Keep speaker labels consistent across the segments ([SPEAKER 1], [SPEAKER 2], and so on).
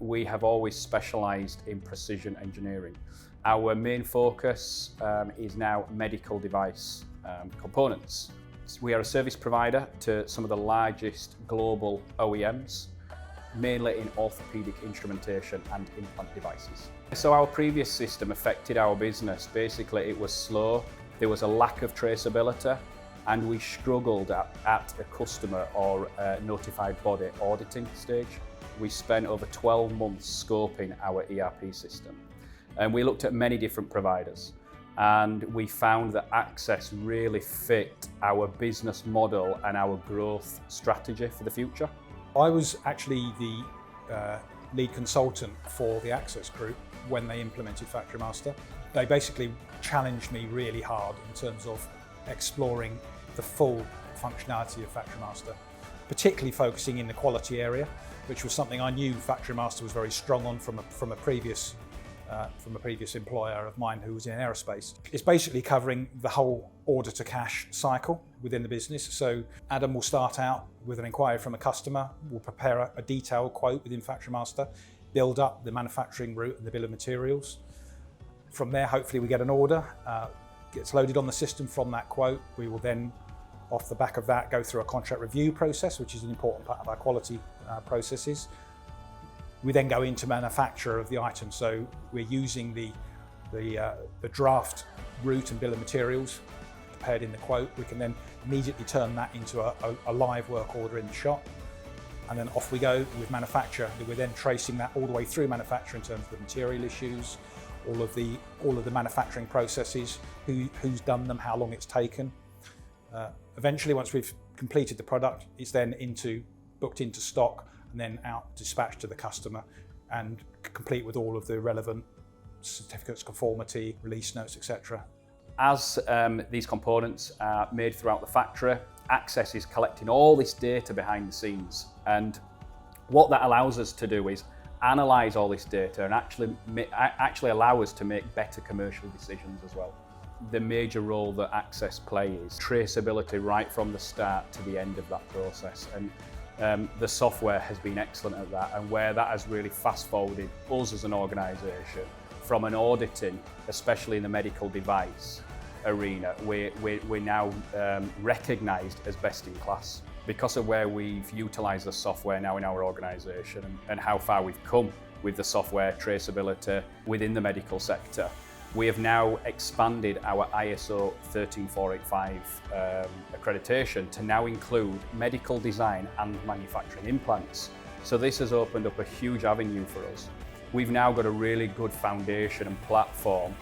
[SPEAKER 1] we have always specialised in precision engineering. Our main focus is now medical device components. We are a service provider to some of the largest global OEMs, mainly in orthopaedic instrumentation and implant devices. So our previous system affected our business. Basically, it was slow, there was a lack of traceability, and we struggled at a customer or a notified body auditing stage. We spent over 12 months scoping our ERP system, and we looked at many different providers, and we found that Access really fit our business model and our growth strategy for the future.
[SPEAKER 2] I was actually the lead consultant for the Access group when they implemented FactoryMaster. They basically challenged me really hard in terms of exploring the full functionality of FactoryMaster, particularly focusing in the quality area, which was something I knew FactoryMaster was very strong on from a previous employer of mine who was in aerospace. It's basically covering the whole order to cash cycle within the business. So Adam will start out with an inquiry from a customer, will prepare a detailed quote within FactoryMaster, build up the manufacturing route and the bill of materials. From there, hopefully we get an order, gets loaded on the system from that quote. We will then, off the back of that, go through a contract review process, which is an important part of our quality processes. We then go into manufacture of the item. So we're using the draft route and bill of materials prepared in the quote. We can then immediately turn that into a live work order in the shop. And then off we go with manufacture. We're then tracing that all the way through manufacture in terms of the material issues, all of the manufacturing processes, who's done them, how long it's taken. Eventually, once we've completed the product, it's then booked into stock and then out dispatched to the customer and complete with all of the relevant certificates, conformity, release notes, etc.
[SPEAKER 1] As these components are made throughout the factory, Access is collecting all this data behind the scenes, and what that allows us to do is analyse all this data and actually allow us to make better commercial decisions as well. The major role that Access plays is traceability right from the start to the end of that process, and the software has been excellent at that, and where that has really fast-forwarded us as an organisation from an auditing, especially in the medical device arena, we're now recognised as best in class because of where we've utilised the software now in our organisation and how far we've come with the software traceability within the medical sector. We have now expanded our ISO 13485 accreditation to now include medical design and manufacturing implants. So this has opened up a huge avenue for us. We've now got a really good foundation and platform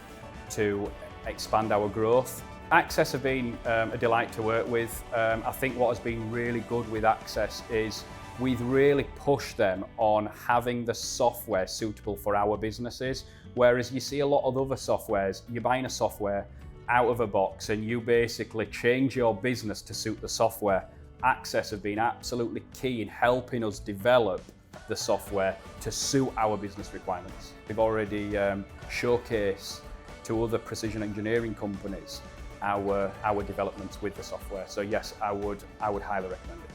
[SPEAKER 1] to expand our growth. Access have been a delight to work with. I think what has been really good with Access is we've really pushed them on having the software suitable for our businesses. Whereas you see a lot of other softwares, you're buying a software out of a box and you basically change your business to suit the software. Access have been absolutely key in helping us develop the software to suit our business requirements. We've already showcased to other precision engineering companies our developments with the software. So yes, I would highly recommend it.